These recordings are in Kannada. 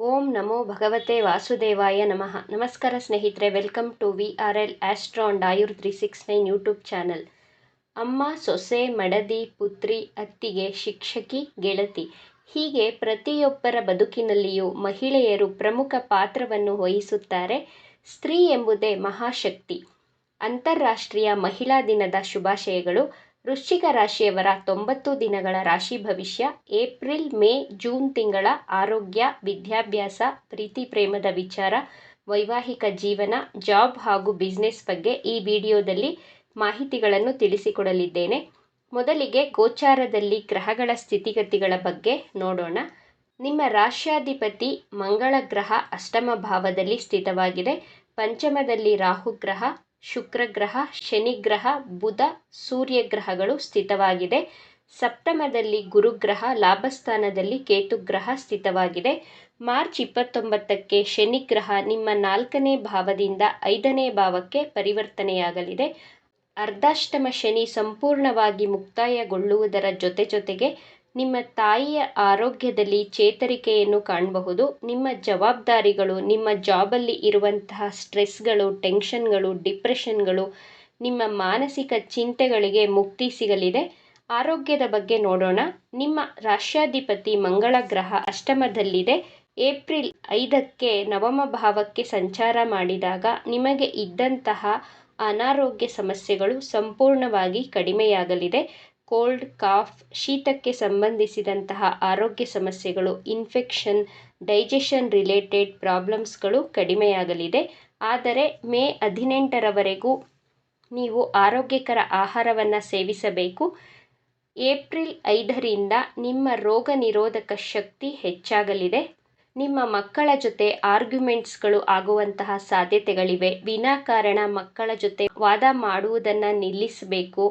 ಓಂ ನಮೋ ಭಗವತೆ ವಾಸುದೇವಾಯ ನಮಃ. ನಮಸ್ಕಾರ ಸ್ನೇಹಿತರೆ, welcome to VRL astro and Ayur 369 YouTube channel. ಅಮ್ಮ, ಸೊಸೆ, ಮಡದಿ, ಪುತ್ರಿ, ಅತ್ತಿಗೆ, ಶಿಕ್ಷಕಿ, ಗೆಳತಿ ಹೀಗೆ ಪ್ರತಿಯೊಬ್ಬರ ಬದುಕಿನಲ್ಲಿಯೂ ಮಹಿಳೆಯರು ಪ್ರಮುಖ ಪಾತ್ರವನ್ನು ವಹಿಸುತ್ತಾರೆ. ಸ್ತ್ರೀ ಎಂಬುದೇ ಮಹಾಶಕ್ತಿ. ಅಂತಾರಾಷ್ಟ್ರೀಯ ಮಹಿಳಾ ದಿನದ ಶುಭಾಶಯಗಳು. ವೃಶ್ಚಿಕ ರಾಶಿಯವರ 90 ದಿನಗಳ ರಾಶಿ ಭವಿಷ್ಯ. ಏಪ್ರಿಲ್, ಮೇ, ಜೂನ್ ತಿಂಗಳ ಆರೋಗ್ಯ, ವಿದ್ಯಾಭ್ಯಾಸ, ಪ್ರೀತಿ ಪ್ರೇಮದ ವಿಚಾರ, ವೈವಾಹಿಕ ಜೀವನ, ಜಾಬ್ ಹಾಗೂ ಬಿಸ್ನೆಸ್ ಬಗ್ಗೆ ಈ ವಿಡಿಯೋದಲ್ಲಿ ಮಾಹಿತಿಗಳನ್ನು ತಿಳಿಸಿಕೊಡಲಿದ್ದೇನೆ. ಮೊದಲಿಗೆ ಗೋಚಾರದಲ್ಲಿ ಗ್ರಹಗಳ ಸ್ಥಿತಿಗತಿಗಳ ಬಗ್ಗೆ ನೋಡೋಣ. ನಿಮ್ಮ ರಾಶ್ಯಾಧಿಪತಿ ಮಂಗಳ ಗ್ರಹ ಅಷ್ಟಮ ಭಾವದಲ್ಲಿ ಸ್ಥಿತವಾಗಿದೆ. ಪಂಚಮದಲ್ಲಿ ರಾಹು ಗ್ರಹ, ಶುಕ್ರ ಗ್ರಹ, ಶನಿ ಗ್ರಹ, ಬುಧ, ಸೂರ್ಯ ಗ್ರಹಗಳು ಸ್ಥಿತವಾಗಿದೆ. ಸಪ್ತಮದಲ್ಲಿ ಗುರುಗ್ರಹ, ಲಾಭಸ್ಥಾನದಲ್ಲಿ ಕೇತು ಗ್ರಹ ಸ್ಥಿತವಾಗಿದೆ. ಮಾರ್ಚ್ 29ಕ್ಕೆ ಶನಿ ಗ್ರಹ ನಿಮ್ಮ 4ನೇ ಭಾವದಿಂದ 5ನೇ ಭಾವಕ್ಕೆ ಪರಿವರ್ತನೆಯಾಗಲಿದೆ. ಅರ್ಧಾಷ್ಟಮ ಶನಿ ಸಂಪೂರ್ಣವಾಗಿ ಮುಕ್ತಾಯಗೊಳ್ಳುವುದರ ಜೊತೆಗೆ ನಿಮ್ಮ ತಾಯಿಯ ಆರೋಗ್ಯದಲ್ಲಿ ಚೇತರಿಕೆಯನ್ನು ಕಾಣಬಹುದು. ನಿಮ್ಮ ಜವಾಬ್ದಾರಿಗಳು, ನಿಮ್ಮ ಜಾಬಲ್ಲಿ ಇರುವಂತಹ ಸ್ಟ್ರೆಸ್ಗಳು, ಟೆನ್ಷನ್ಗಳು, ಡಿಪ್ರೆಷನ್ಗಳು, ನಿಮ್ಮ ಮಾನಸಿಕ ಚಿಂತೆಗಳಿಗೆ ಮುಕ್ತಿ ಸಿಗಲಿದೆ. ಆರೋಗ್ಯದ ಬಗ್ಗೆ ನೋಡೋಣ. ನಿಮ್ಮ ರಾಶ್ಯಾಧಿಪತಿ ಮಂಗಳ ಗ್ರಹ ಅಷ್ಟಮದಲ್ಲಿದೆ. ಏಪ್ರಿಲ್ 5ಕ್ಕೆ ನವಮ ಭಾವಕ್ಕೆ ಸಂಚಾರ ಮಾಡಿದಾಗ ನಿಮಗೆ ಇದ್ದಂತಹ ಅನಾರೋಗ್ಯ ಸಮಸ್ಯೆಗಳು ಸಂಪೂರ್ಣವಾಗಿ ಕಡಿಮೆಯಾಗಲಿದೆ. ಕೋಲ್ಡ್, ಕಾಫ್, ಶೀತಕ್ಕೆ ಸಂಬಂಧಿಸಿದಂತಹ ಆರೋಗ್ಯ ಸಮಸ್ಯೆಗಳು, ಇನ್ಫೆಕ್ಷನ್, ಡೈಜೆಷನ್ ರಿಲೇಟೆಡ್ ಪ್ರಾಬ್ಲಮ್ಸ್ಗಳು ಕಡಿಮೆಯಾಗಲಿದೆ. ಆದರೆ ಮೇ 18ರವರೆಗೂ ನೀವು ಆರೋಗ್ಯಕರ ಆಹಾರವನ್ನು ಸೇವಿಸಬೇಕು. ಏಪ್ರಿಲ್ 5ರಿಂದ ನಿಮ್ಮ ರೋಗ ನಿರೋಧಕ ಶಕ್ತಿ ಹೆಚ್ಚಾಗಲಿದೆ. ನಿಮ್ಮ ಮಕ್ಕಳ ಜೊತೆ ಆರ್ಗ್ಯುಮೆಂಟ್ಸ್ಗಳು ಆಗುವಂತಹ ಸಾಧ್ಯತೆಗಳಿವೆ. ವಿನಾಕಾರಣ ಮಕ್ಕಳ ಜೊತೆ ವಾದ ಮಾಡುವುದನ್ನು ನಿಲ್ಲಿಸಬೇಕು.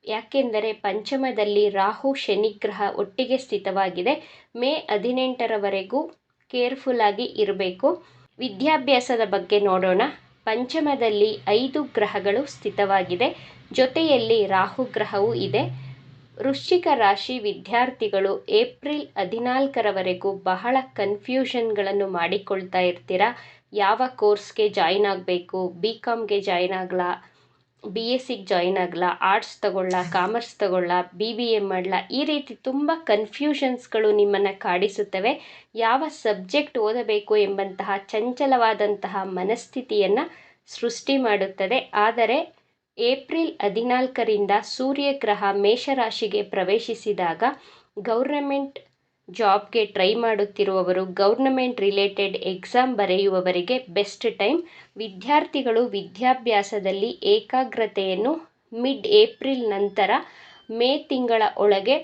ಯಾಕೆಂದರೆ ಪಂಚಮದಲ್ಲಿ ರಾಹು ಶನಿ ಗ್ರಹ ಒಟ್ಟಿಗೆ ಸ್ಥಿತವಾಗಿದೆ. ಮೇ 18ರವರೆಗೂ ಕೇರ್ಫುಲ್ ಆಗಿ ಇರಬೇಕು. ವಿದ್ಯಾಭ್ಯಾಸದ ಬಗ್ಗೆ ನೋಡೋಣ. ಪಂಚಮದಲ್ಲಿ 5 ಗ್ರಹಗಳು ಸ್ಥಿತವಾಗಿದೆ. ಜೊತೆಯಲ್ಲಿ ರಾಹು ಗ್ರಹವೂ ಇದೆ. ವೃಶ್ಚಿಕ ರಾಶಿ ವಿದ್ಯಾರ್ಥಿಗಳು ಏಪ್ರಿಲ್ 14ರವರೆಗೂ ಬಹಳ ಕನ್ಫ್ಯೂಷನ್ಗಳನ್ನು ಮಾಡಿಕೊಳ್ತಾ ಇರ್ತೀರ. ಯಾವ ಕೋರ್ಸ್ಗೆ ಜಾಯಿನ್ ಆಗಬೇಕು, BComಗೆ ಜಾಯಿನ್ ಆಗಲಾ, BScಗೆ ಜಾಯಿನ್ ಆಗಲಾ, ಆರ್ಟ್ಸ್ ತಗೊಳ್ಳ, ಕಾಮರ್ಸ್ ತಗೊಳ್ಳ, BBA ಮಾಡಲ, ಈ ರೀತಿ ತುಂಬ ಕನ್ಫ್ಯೂಷನ್ಸ್ಗಳು ನಿಮ್ಮನ್ನು ಕಾಡಿಸುತ್ತವೆ. ಯಾವ ಸಬ್ಜೆಕ್ಟ್ ಓದಬೇಕು ಎಂಬಂತಹ ಚಂಚಲವಾದಂತಹ ಮನಸ್ಥಿತಿಯನ್ನು ಸೃಷ್ಟಿ ಮಾಡುತ್ತದೆ. ಆದರೆ ಏಪ್ರಿಲ್ 14ರಿಂದ ಸೂರ್ಯ ಗ್ರಹ ಮೇಷರಾಶಿಗೆ ಪ್ರವೇಶಿಸಿದಾಗ ಗೌರ್ನಮೆಂಟ್ ಜಾಬ್ಗೆ ಟ್ರೈ ಮಾಡುತ್ತಿರುವವರು, ಗೌರ್ನಮೆಂಟ್ ರಿಲೇಟೆಡ್ ಎಕ್ಸಾಮ್ ಬರೆಯುವವರಿಗೆ ಬೆಸ್ಟ್ ಟೈಮ್. ವಿದ್ಯಾರ್ಥಿಗಳು ವಿದ್ಯಾಭ್ಯಾಸದಲ್ಲಿ ಏಕಾಗ್ರತೆಯನ್ನು ಮಿಡ್ ಏಪ್ರಿಲ್ ನಂತರ ಮೇ ತಿಂಗಳ ಒಳಗೆ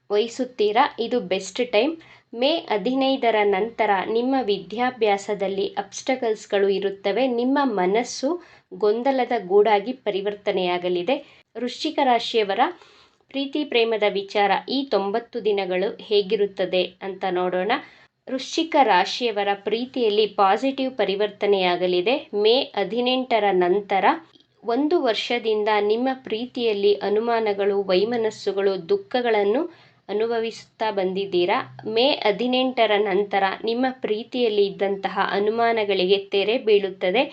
ವಹಿಸುತ್ತೀರಾ, ಇದು ಬೆಸ್ಟ್ ಟೈಮ್. ಮೇ 15ರ ನಂತರ ನಿಮ್ಮ ವಿದ್ಯಾಭ್ಯಾಸದಲ್ಲಿ ಅಬ್ಸ್ಟಕಲ್ಸ್ಗಳು ಇರುತ್ತವೆ. ನಿಮ್ಮ ಮನಸ್ಸು ಗೊಂದಲದ ಗೂಡಾಗಿ ಪರಿವರ್ತನೆಯಾಗಲಿದೆ. ವೃಶ್ಚಿಕ ರಾಶಿಯವರ ಪ್ರೀತಿ ಪ್ರೇಮದ ವಿಚಾರ ಈ 90 ದಿನಗಳು ಹೇಗಿರುತ್ತದೆ ಅಂತ ನೋಡೋಣ. ವೃಶ್ಚಿಕ ರಾಶಿಯವರ ಪ್ರೀತಿಯಲ್ಲಿ ಪಾಸಿಟಿವ್ ಪರಿವರ್ತನೆಯಾಗಲಿದೆ. ಮೇ 18ರ ನಂತರ 1 ವರ್ಷದಿಂದ ನಿಮ್ಮ ಪ್ರೀತಿಯಲ್ಲಿ ಅನುಮಾನಗಳು, ವೈಮನಸ್ಸುಗಳು, ದುಃಖಗಳನ್ನು ಅನುಭವಿಸುತ್ತಾ ಬಂದಿದ್ದೀರಾ. ಮೇ 18ರ ನಂತರ ನಿಮ್ಮ ಪ್ರೀತಿಯಲ್ಲಿ ಇದ್ದಂತಹ ಅನುಮಾನಗಳಿಗೆ ತೆರೆ ಬೀಳುತ್ತದೆ.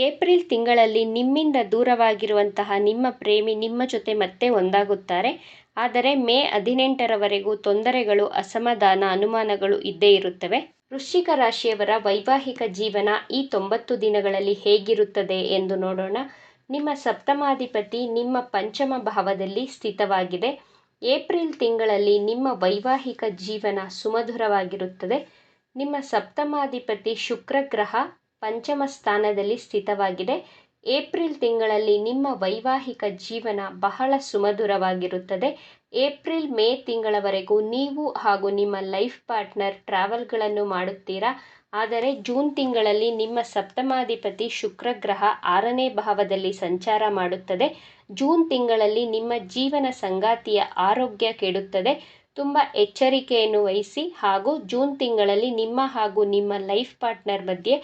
ಏಪ್ರಿಲ್ ತಿಂಗಳಲ್ಲಿ ನಿಮ್ಮಿಂದ ದೂರವಾಗಿರುವಂತಹ ನಿಮ್ಮ ಪ್ರೇಮಿ ನಿಮ್ಮ ಜೊತೆ ಮತ್ತೆ ಒಂದಾಗುತ್ತಾರೆ. ಆದರೆ ಮೇ 18ರವರೆಗೂ ತೊಂದರೆಗಳು, ಅಸಮಾಧಾನ, ಅನುಮಾನಗಳು ಇದ್ದೇ ಇರುತ್ತವೆ. ವೃಶ್ಚಿಕ ರಾಶಿಯವರ ವೈವಾಹಿಕ ಜೀವನ ಈ 90 ದಿನಗಳಲ್ಲಿ ಹೇಗಿರುತ್ತದೆ ಎಂದು ನೋಡೋಣ. ನಿಮ್ಮ ಸಪ್ತಮಾಧಿಪತಿ ನಿಮ್ಮ ಪಂಚಮ ಭಾವದಲ್ಲಿ ಸ್ಥಿತವಾಗಿದೆ. ಏಪ್ರಿಲ್ ತಿಂಗಳಲ್ಲಿ ನಿಮ್ಮ ವೈವಾಹಿಕ ಜೀವನ ಸುಮಧುರವಾಗಿರುತ್ತದೆ. ನಿಮ್ಮ ಸಪ್ತಮಾಧಿಪತಿ ಶುಕ್ರ ಗ್ರಹ ಪಂಚಮ ಸ್ಥಾನದಲ್ಲಿ ಸ್ಥಿತವಾಗಿದೆ. ಏಪ್ರಿಲ್ ತಿಂಗಳಲ್ಲಿ ನಿಮ್ಮ ವೈವಾಹಿಕ ಜೀವನ ಬಹಳ ಸುಮಧುರವಾಗಿರುತ್ತದೆ. ಏಪ್ರಿಲ್ ಮೇ ತಿಂಗಳವರೆಗೂ ನೀವು ಹಾಗೂ ನಿಮ್ಮ ಲೈಫ್ ಪಾರ್ಟ್ನರ್ ಟ್ರಾವೆಲ್ಗಳನ್ನು ಮಾಡುತ್ತೀರಾ. ಆದರೆ ಜೂನ್ ತಿಂಗಳಲ್ಲಿ ನಿಮ್ಮ ಸಪ್ತಮಾಧಿಪತಿ ಶುಕ್ರ ಗ್ರಹ 6ನೇ ಭಾವದಲ್ಲಿ ಸಂಚಾರ ಮಾಡುತ್ತದೆ. ಜೂನ್ ತಿಂಗಳಲ್ಲಿ ನಿಮ್ಮ ಜೀವನ ಸಂಗಾತಿಯ ಆರೋಗ್ಯ ಕೆಡುತ್ತದೆ. ತುಂಬ ಎಚ್ಚರಿಕೆಯನ್ನು ವಹಿಸಿ. ಹಾಗೂ ಜೂನ್ ತಿಂಗಳಲ್ಲಿ ನಿಮ್ಮ ಹಾಗೂ ನಿಮ್ಮ ಲೈಫ್ ಪಾರ್ಟ್ನರ್ ಮಧ್ಯೆ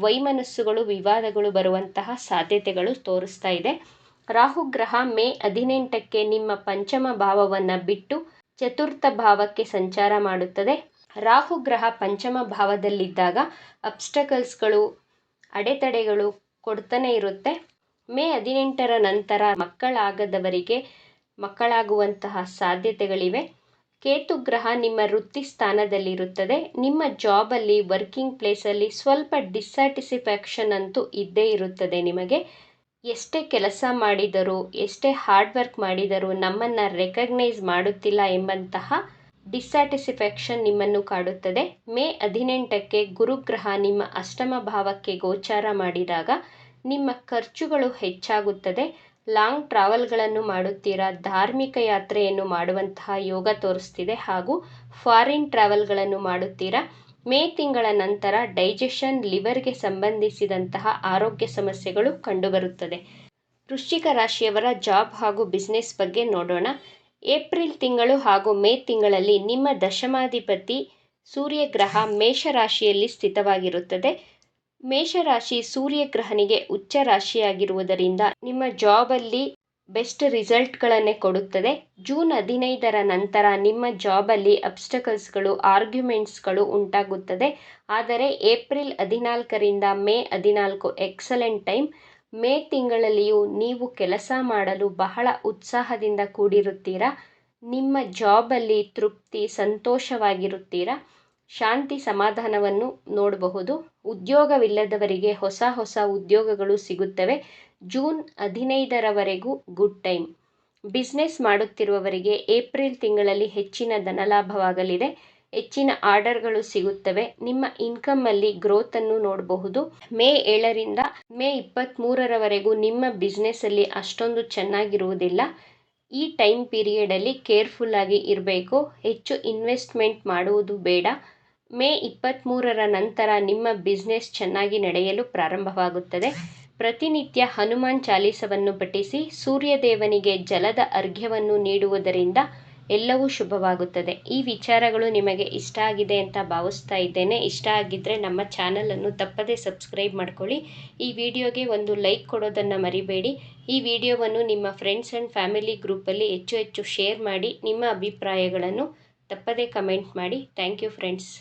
ವೈಮನಸ್ಸುಗಳು, ವಿವಾದಗಳು ಬರುವಂತಹ ಸಾಧ್ಯತೆಗಳು ತೋರಿಸ್ತಾ ಇದೆ. ರಾಹು ಗ್ರಹ ಮೇ 18ಕ್ಕೆ ನಿಮ್ಮ ಪಂಚಮ ಭಾವವನ್ನು ಬಿಟ್ಟು ಚತುರ್ಥ ಭಾವಕ್ಕೆ ಸಂಚಾರ ಮಾಡುತ್ತದೆ. ರಾಹು ಗ್ರಹ ಪಂಚಮ ಭಾವದಲ್ಲಿದ್ದಾಗ ಅಬ್ಸ್ಟಕಲ್ಸ್ಗಳು, ಅಡೆತಡೆಗಳು ಕೊಡ್ತಾನೆ ಇರುತ್ತೆ. ಮೇ 18ರ ನಂತರ ಮಕ್ಕಳಾಗದವರಿಗೆ ಮಕ್ಕಳಾಗುವಂತಹ ಸಾಧ್ಯತೆಗಳಿವೆ. ಕೇತು ಗ್ರಹ ನಿಮ್ಮ ವೃತ್ತಿ ಸ್ಥಾನದಲ್ಲಿರುತ್ತದೆ. ನಿಮ್ಮ ಜಾಬಲ್ಲಿ, ವರ್ಕಿಂಗ್ ಪ್ಲೇಸಲ್ಲಿ ಸ್ವಲ್ಪ ಡಿಸ್ಸ್ಯಾಟಿಸ್ಫ್ಯಾಕ್ಷನ್ ಅಂತೂ ಇದ್ದೇ ಇರುತ್ತದೆ. ನಿಮಗೆ ಎಷ್ಟೇ ಕೆಲಸ ಮಾಡಿದರೂ, ಎಷ್ಟೇ ಹಾರ್ಡ್ ವರ್ಕ್ ಮಾಡಿದರೂ ನಮ್ಮನ್ನು ರೆಕಗ್ನೈಸ್ ಮಾಡುತ್ತಿಲ್ಲ ಎಂಬಂತಹ ಡಿಸ್ಸ್ಯಾಟಿಸ್ಫ್ಯಾಕ್ಷನ್ ನಿಮ್ಮನ್ನು ಕಾಡುತ್ತದೆ. ಮೇ 18ಕ್ಕೆ ಗುರುಗ್ರಹ ನಿಮ್ಮ ಅಷ್ಟಮ ಭಾವಕ್ಕೆ ಗೋಚಾರ ಮಾಡಿದಾಗ ನಿಮ್ಮ ಖರ್ಚುಗಳು ಹೆಚ್ಚಾಗುತ್ತದೆ. ಲಾಂಗ್ ಟ್ರಾವೆಲ್ಗಳನ್ನು ಮಾಡುತ್ತೀರಾ, ಧಾರ್ಮಿಕ ಯಾತ್ರೆಯನ್ನು ಮಾಡುವಂತಹ ಯೋಗ ತೋರಿಸ್ತಿದೆ, ಹಾಗೂ ಫಾರಿನ್ ಟ್ರಾವೆಲ್ಗಳನ್ನು ಮಾಡುತ್ತೀರಾ. ಮೇ ತಿಂಗಳ ನಂತರ ಡೈಜೆಷನ್, ಲಿವರ್ಗೆ ಸಂಬಂಧಿಸಿದಂತಹ ಆರೋಗ್ಯ ಸಮಸ್ಯೆಗಳು ಕಂಡುಬರುತ್ತದೆ. ವೃಶ್ಚಿಕ ರಾಶಿಯವರ ಜಾಬ್ ಹಾಗೂ ಬಿಸ್ನೆಸ್ ಬಗ್ಗೆ ನೋಡೋಣ. ಏಪ್ರಿಲ್ ತಿಂಗಳು ಹಾಗೂ ಮೇ ತಿಂಗಳಲ್ಲಿ ನಿಮ್ಮ ದಶಮಾಧಿಪತಿ ಸೂರ್ಯಗ್ರಹ ಮೇಷರಾಶಿಯಲ್ಲಿ ಸ್ಥಿತವಾಗಿರುತ್ತದೆ. ಮೇಷರಾಶಿ ಸೂರ್ಯಗ್ರಹನಿಗೆ ಉಚ್ಚ ರಾಶಿಯಾಗಿರುವುದರಿಂದ ನಿಮ್ಮ ಜಾಬಲ್ಲಿ ಬೆಸ್ಟ್ ರಿಸಲ್ಟ್ಗಳನ್ನೇ ಕೊಡುತ್ತದೆ. ಜೂನ್ 15ರ ನಂತರ ನಿಮ್ಮ ಜಾಬಲ್ಲಿ ಅಬ್ಸ್ಟಕಲ್ಸ್ಗಳು, ಆರ್ಗ್ಯುಮೆಂಟ್ಸ್ಗಳು ಉಂಟಾಗುತ್ತದೆ. ಆದರೆ ಏಪ್ರಿಲ್ 14ರಿಂದ ಮೇ 14 ಎಕ್ಸಲೆಂಟ್ ಟೈಮ್. ಮೇ ತಿಂಗಳಲ್ಲಿಯೂ ನೀವು ಕೆಲಸ ಮಾಡಲು ಬಹಳ ಉತ್ಸಾಹದಿಂದ ಕೂಡಿರುತ್ತೀರಾ. ನಿಮ್ಮ ಜಾಬಲ್ಲಿ ತೃಪ್ತಿ, ಸಂತೋಷವಾಗಿರುತ್ತೀರಾ. ಶಾಂತಿ, ಸಮಾಧಾನವನ್ನು ನೋಡಬಹುದು. ಉದ್ಯೋಗವಿಲ್ಲದವರಿಗೆ ಹೊಸ ಹೊಸ ಉದ್ಯೋಗಗಳು ಸಿಗುತ್ತವೆ. ಜೂನ್ 15ರವರೆಗೂ ಗುಡ್ ಟೈಮ್. ಬಿಸ್ನೆಸ್ ಮಾಡುತ್ತಿರುವವರಿಗೆ ಏಪ್ರಿಲ್ ತಿಂಗಳಲ್ಲಿ ಹೆಚ್ಚಿನ ಧನಲಾಭವಾಗಲಿದೆ. ಹೆಚ್ಚಿನ ಆರ್ಡರ್ಗಳು ಸಿಗುತ್ತವೆ. ನಿಮ್ಮ ಇನ್ಕಮಲ್ಲಿ ಗ್ರೋತನ್ನು ನೋಡಬಹುದು. ಮೇ 7ರಿಂದ ಮೇ 23ರವರೆಗೂ ನಿಮ್ಮ ಬಿಸ್ನೆಸ್ಸಲ್ಲಿ ಅಷ್ಟೊಂದು ಚೆನ್ನಾಗಿರುವುದಿಲ್ಲ. ಈ ಟೈಮ್ ಪೀರಿಯಡಲ್ಲಿ ಕೇರ್ಫುಲ್ಲಾಗಿ ಇರಬೇಕು. ಹೆಚ್ಚು ಇನ್ವೆಸ್ಟ್ಮೆಂಟ್ ಮಾಡುವುದು ಬೇಡ. ಮೇ 23ರ ನಂತರ ನಿಮ್ಮ ಬಿಸ್ನೆಸ್ ಚೆನ್ನಾಗಿ ನಡೆಯಲು ಪ್ರಾರಂಭವಾಗುತ್ತದೆ. ಪ್ರತಿನಿತ್ಯ ಹನುಮಾನ್ ಚಾಲೀಸವನ್ನು ಪಠಿಸಿ, ಸೂರ್ಯದೇವನಿಗೆ ಜಲದ ಅರ್ಘ್ಯವನ್ನು ನೀಡುವುದರಿಂದ ಎಲ್ಲವೂ ಶುಭವಾಗುತ್ತದೆ. ಈ ವಿಚಾರಗಳು ನಿಮಗೆ ಇಷ್ಟ ಆಗಿದೆ ಅಂತ ಭಾವಿಸ್ತಾ ಇದ್ದೇನೆ. ಇಷ್ಟ ಆಗಿದ್ದರೆ ನಮ್ಮ ಚಾನಲನ್ನು ತಪ್ಪದೇ ಸಬ್ಸ್ಕ್ರೈಬ್ ಮಾಡ್ಕೊಳ್ಳಿ. ಈ ವಿಡಿಯೋಗೆ ಒಂದು ಲೈಕ್ ಕೊಡೋದನ್ನು ಮರಿಬೇಡಿ. ಈ ವಿಡಿಯೋವನ್ನು ನಿಮ್ಮ ಫ್ರೆಂಡ್ಸ್ ಆ್ಯಂಡ್ ಫ್ಯಾಮಿಲಿ ಗ್ರೂಪಲ್ಲಿ ಹೆಚ್ಚು ಶೇರ್ ಮಾಡಿ. ನಿಮ್ಮ ಅಭಿಪ್ರಾಯಗಳನ್ನು ತಪ್ಪದೇ ಕಮೆಂಟ್ ಮಾಡಿ. Thank you friends.